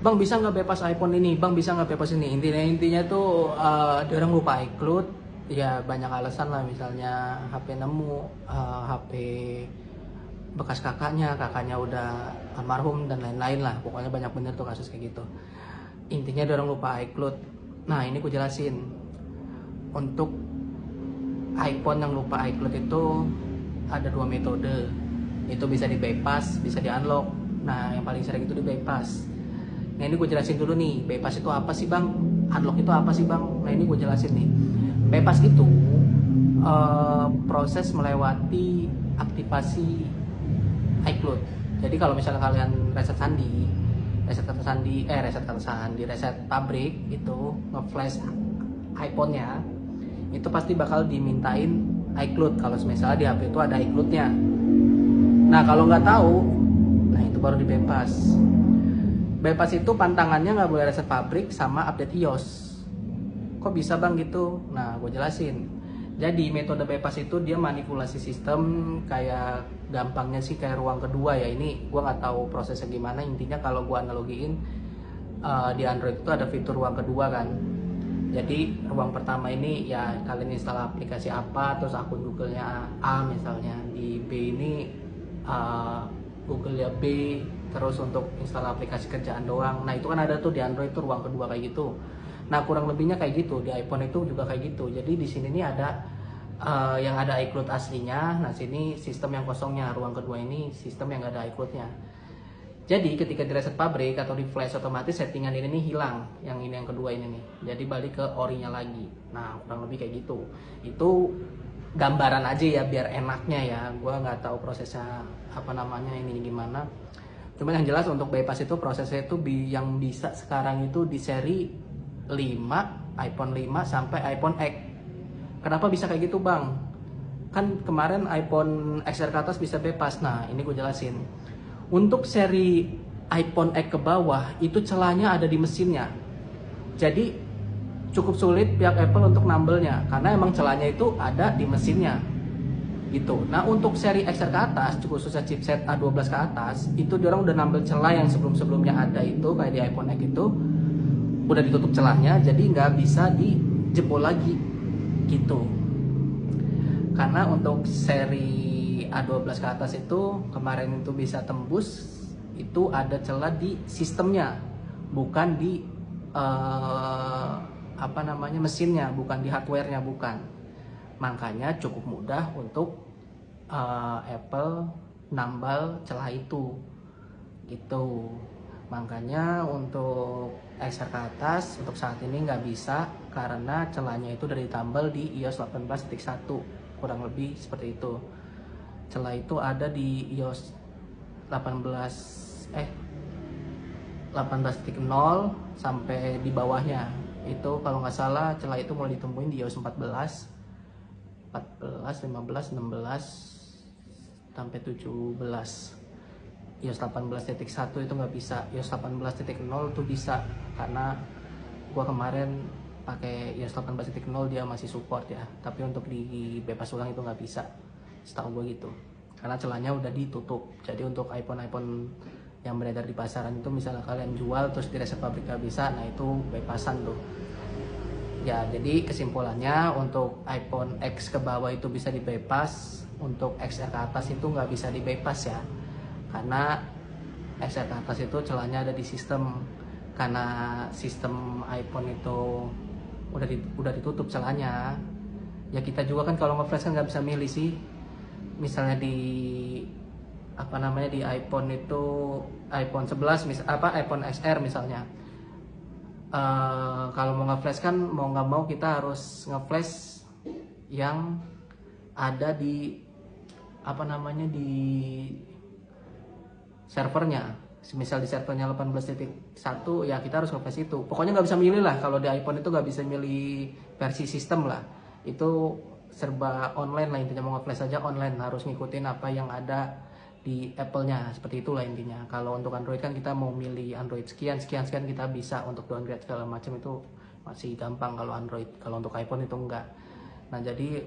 Bang bisa nggak bypass iPhone ini, bang bisa nggak bypass ini. Intinya tuh dia orang lupa iCloud. Ya banyak alasan lah, misalnya HP nemu, HP bekas kakaknya udah almarhum dan lain-lain lah. Pokoknya banyak bener tuh kasus kayak gitu. Intinya dia orang lupa iCloud. Nah ini ku jelasin. Untuk iPhone yang lupa iCloud itu ada dua metode. Itu bisa di bypass, bisa di unlock. Nah yang paling sering itu di bypass. Nah ini gue jelasin dulu nih, bypass itu apa sih bang? Unlock itu apa sih bang? Nah ini gue jelasin nih. Bypass itu proses melewati aktivasi iCloud. Jadi kalau misalnya kalian reset pabrik itu nge-flash iPhone-nya, itu pasti bakal dimintain iCloud. Kalau misalnya di HP itu ada iCloud-nya. Nah kalau nggak tahu, nah itu baru di bypass. Bypass itu pantangannya nggak boleh reset pabrik sama update iOS. Kok bisa bang gitu? Nah gue jelasin. Jadi metode bypass itu dia manipulasi sistem, kayak gampangnya sih kayak ruang kedua ya. Ini gue nggak tahu prosesnya gimana. Intinya kalau gue analogiin, di Android itu ada fitur ruang kedua kan. Jadi ruang pertama ini ya kalian install aplikasi apa, terus akun Google-nya A misalnya, di B ini Google ya B, terus untuk install aplikasi kerjaan doang. Nah itu kan ada tuh di Android tuh ruang kedua kayak gitu. Nah kurang lebihnya kayak gitu di iPhone itu juga kayak gitu. Jadi di sini nih ada yang ada iCloud aslinya. Nah sini sistem yang kosongnya, ruang kedua ini sistem yang gak ada iCloud-nya. Jadi ketika di reset pabrik atau di flash, otomatis settingan ini nih hilang. Yang ini yang kedua ini nih. Jadi balik ke orinya lagi. Nah kurang lebih kayak gitu. Itu gambaran aja ya biar enaknya ya. Gua nggak tahu prosesnya apa namanya ini gimana. Cuman yang jelas untuk bypass itu prosesnya itu yang bisa sekarang itu di seri 5, iPhone 5 sampai iPhone X. Kenapa bisa kayak gitu bang? Kan kemarin iPhone XR ke atas bisa bypass. Nah ini gue jelasin. Untuk seri iPhone X ke bawah itu celahnya ada di mesinnya. Jadi cukup sulit pihak Apple untuk nambelnya karena emang celahnya itu ada di mesinnya gitu. Nah untuk seri XR ke atas, cukup susah chipset A12 ke atas, itu diorang udah nambel celah yang sebelumnya ada itu kayak di iPhone X itu udah ditutup celahnya, jadi nggak bisa dijebol lagi gitu. Karena untuk seri A12 ke atas itu kemarin itu bisa tembus, itu ada celah di sistemnya, bukan di mesinnya, bukan di hardwarenya, bukan. Makanya cukup mudah untuk Apple nambal celah itu gitu. Makanya untuk XR ke atas untuk saat ini nggak bisa karena celahnya itu udah ditambal di iOS 18.1, kurang lebih seperti itu. Celah itu ada di iOS 18.0 sampai di bawahnya. Itu kalau nggak salah celah itu mulai ditemuin di iOS 14, 15, 16 sampai 17. iOS 18.1 itu nggak bisa. iOS 18.0 tuh bisa karena gua kemarin pakai iOS 18.0 dia masih support ya. Tapi untuk di bypass ulang itu nggak bisa, setahu gua gitu. Karena celahnya udah ditutup. Jadi untuk iPhone yang beredar di pasaran itu misalnya kalian jual terus di reset pabrik nggak bisa, nah itu bypassan tuh. Ya jadi kesimpulannya untuk iPhone X ke bawah itu bisa di bypass, untuk XR ke atas itu nggak bisa di bypass ya. Karena XR ke atas itu celahnya ada di sistem, karena sistem iPhone itu udah ditutup celahnya. Ya kita juga kan kalau nge-flash kan nggak bisa milih sih. Misalnya di di iPhone itu iPhone 11 iPhone XR misalnya. Kalau mau nge-flash kan mau nggak mau kita harus nge-flash yang ada di di servernya. Misal di servernya 18.1 ya kita harus nge-flash itu. Pokoknya nggak bisa milih lah, kalau di iPhone itu nggak bisa milih versi sistem lah. Itu serba online lah intinya, mau nge-flash aja online, harus ngikutin apa yang ada di Apple-nya, seperti itulah intinya. Kalau untuk Android kan kita mau milih Android sekian kita bisa untuk downgrade segala macam, itu masih gampang kalau Android. Kalau untuk iPhone itu enggak. Nah jadi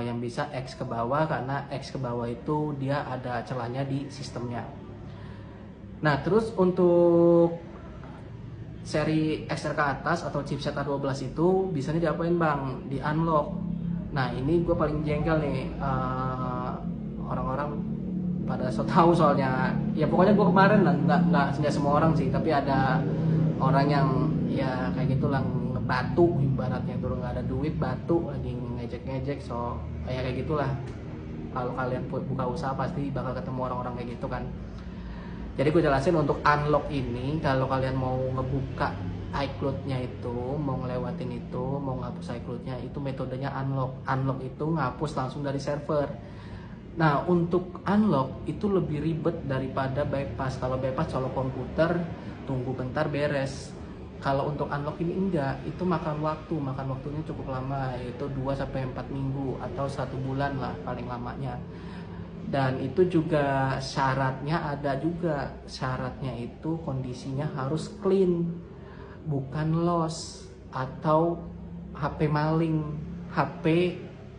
yang bisa X ke bawah, karena X ke bawah itu dia ada celahnya di sistemnya. Nah terus untuk seri XR ke atas atau chipset A12 itu bisanya diapain bang? Di unlock. Nah ini gue paling jengkel nih, orang-orang pada so tahu soalnya. Ya pokoknya gue kemarin lah, nggak semua orang sih, tapi ada orang yang ya kayak gitulah, ngebatu ibaratnya, turun nggak ada duit, batu lagi ngejek-ngejek, so kayak gitulah. Kalau kalian buka usaha pasti bakal ketemu orang-orang kayak gitu kan. Jadi gue jelasin untuk unlock ini, kalau kalian mau ngebuka iCloud-nya itu, mau ngelewatin itu, mau ngapus iCloud-nya, itu metodenya unlock. Unlock itu ngapus langsung dari server. Nah, untuk unlock itu lebih ribet daripada bypass. Kalau bypass colok komputer, tunggu bentar beres. Kalau untuk unlock ini enggak, itu makan waktunya cukup lama, yaitu 2-4 minggu atau 1 bulan lah paling lamanya. Dan itu juga syaratnya syaratnya itu kondisinya harus clean, bukan loss atau HP maling, HP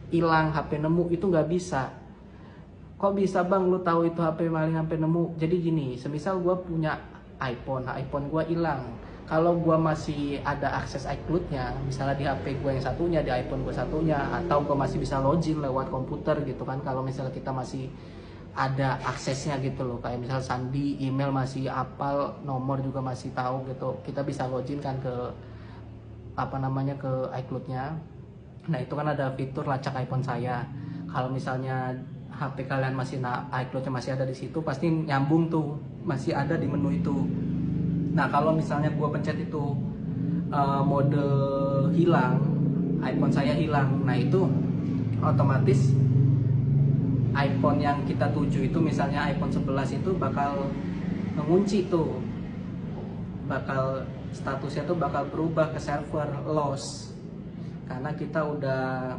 hilang, HP nemu, itu nggak bisa. Kok bisa bang lu tahu itu HP maling, HP nemu? Jadi gini, semisal gue punya iPhone gue hilang, kalau gue masih ada akses iCloud-nya, misalnya di HP gue yang satunya, di iPhone gue satunya, atau gue masih bisa login lewat komputer gitu kan, kalau misalnya kita masih ada aksesnya gitu loh, kayak misal sandi, email masih apal, nomor juga masih tahu gitu, kita bisa login kan ke ke iCloud-nya. Nah itu kan ada fitur lacak iPhone saya. Kalau misalnya HP kalian masih iCloud-nya masih ada di situ, pasti nyambung tuh, masih ada di menu itu. Nah kalau misalnya gue pencet itu mode hilang, iPhone saya hilang, nah itu otomatis iPhone yang kita tuju itu, misalnya iPhone 11 itu bakal mengunci tuh, bakal statusnya tuh bakal berubah ke server loss, karena kita udah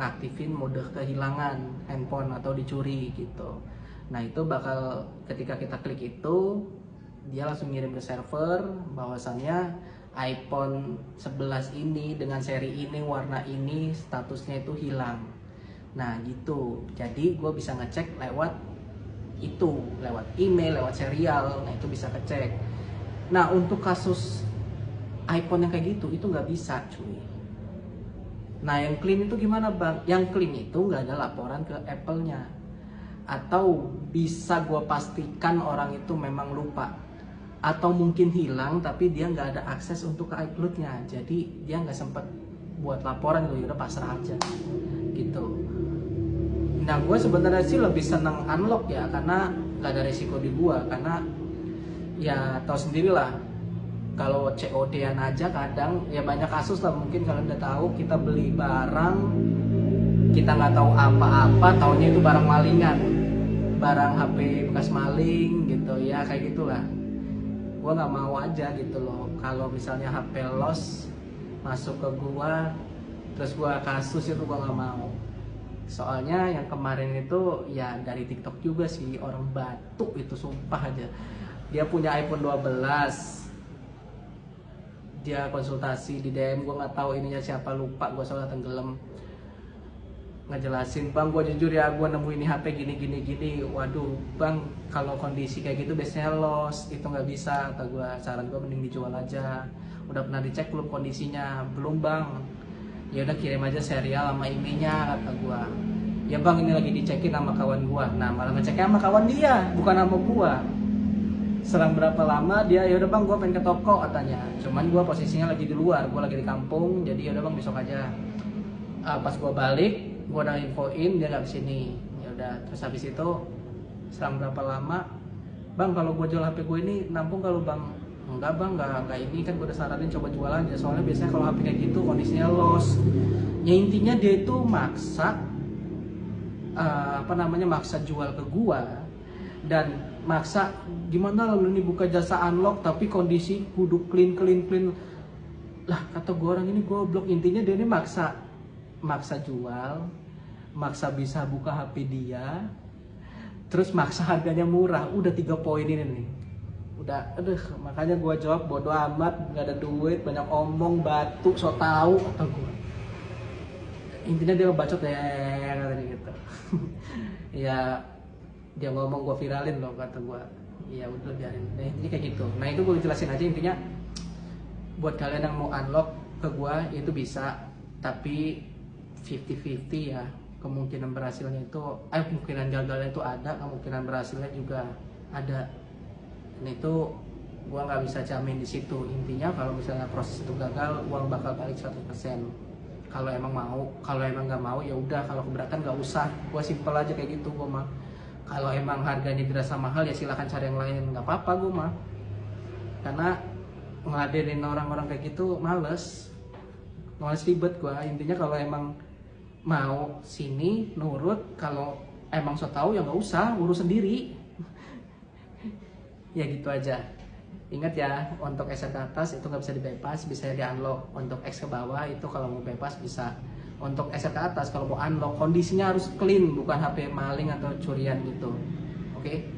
ngaktifin mode kehilangan handphone atau dicuri gitu. Nah itu bakal ketika kita klik itu, dia langsung ngirim ke server bahwasannya iPhone 11 ini dengan seri ini, warna ini, statusnya itu hilang. Nah gitu, jadi gue bisa ngecek lewat itu, lewat email, lewat serial. Nah itu bisa ngecek. Nah untuk kasus iPhone yang kayak gitu, itu nggak bisa cuy. Nah yang clean itu gimana bang? Yang clean itu nggak ada laporan ke Apple-nya, atau bisa gue pastikan orang itu memang lupa, atau mungkin hilang tapi dia nggak ada akses untuk ke iCloud-nya, jadi dia nggak sempat buat laporan, gue udah pasrah aja gitu. Nah gue sebenarnya sih lebih seneng unlock ya, karena nggak ada resiko di gue, karena ya tahu sendirilah kalau COD-an aja kadang ya banyak kasus lah, mungkin kalian udah tahu, kita beli barang kita nggak tahu apa-apa, taunya itu barang malingan, barang HP bekas maling gitu ya, kayak gitulah. Gue nggak mau aja gitu loh kalau misalnya HP loss masuk ke gue terus gue kasus, itu gue nggak mau. Soalnya yang kemarin itu ya dari TikTok juga sih, orang batuk itu sumpah aja. Dia punya iPhone 12, dia konsultasi di DM, gue nggak tahu ininya siapa, lupa gue soalnya tenggelam, ngejelasin, bang gue jujur ya gue nemu ini HP gini. Waduh bang, kalau kondisi kayak gitu biasanya loss, itu nggak bisa, kata gue. Saran gue mending dijual aja. Udah pernah dicek belum kondisinya? Belum bang. Ya udah kirim aja serial sama emailnya, kata gue. Ya bang ini lagi dicekin sama kawan gue. Nah malah ngeceknya sama kawan dia, bukan sama gue. Selang berapa lama dia, ya udah bang gue pengen ke toko katanya, cuman gue posisinya lagi di luar, gue lagi di kampung, jadi ya udah bang besok aja. Pas gue balik, gue udah infoin dia nggak kesini. Ya udah, terus habis itu selang berapa lama, bang kalau gue jual HP gue ini nampung kalau bang? Enggak bang, enggak ini kan gue udah saranin coba jual aja, soalnya biasanya kalau HP kayak gitu kondisinya loss. Ya intinya dia itu maksa maksa jual ke gue, dan maksa gimana lalu ini buka jasa unlock tapi kondisi kudu clean lah, kata gue orang ini goblok. Intinya dia ini maksa jual, maksa bisa buka HP dia, terus maksa harganya murah. Udah 3 poin ini nih, udah makanya gue jawab bodo amat, nggak ada duit, banyak omong, batu, so tau, kata gue. Intinya dia ngebacot ya katanya gitu. Ya dia ngomong gue viralin loh, kata gue. Ya udah biarin. Nah intinya kayak gitu. Nah itu gue jelasin aja intinya, buat kalian yang mau unlock ke gua itu bisa, tapi 50-50 ya, kemungkinan berhasilnya itu kemungkinan gagalnya itu ada, kemungkinan berhasilnya juga ada, dan itu gua nggak bisa jamin di situ. Intinya kalau misalnya proses itu gagal, uang bakal balik 100%. Kalau emang mau, kalau emang nggak mau ya udah, kalau keberatan nggak usah. Gua simpel aja kayak gitu gua mah. Kalau emang harganya dirasa mahal ya silahkan cari yang lain, nggak apa-apa gua mah, karena ngeladenin orang-orang kayak gitu males ribet gua. Intinya kalau emang mau sini nurut, kalau emang so tau ya nggak usah, urus sendiri. Ya gitu aja. Ingat ya, untuk X ke atas itu nggak bisa dibypass, bisa di unlock. Untuk X ke bawah itu kalau mau bypass bisa. Untuk X ke atas kalau mau unlock kondisinya harus clean, bukan HP maling atau curian gitu. Oke?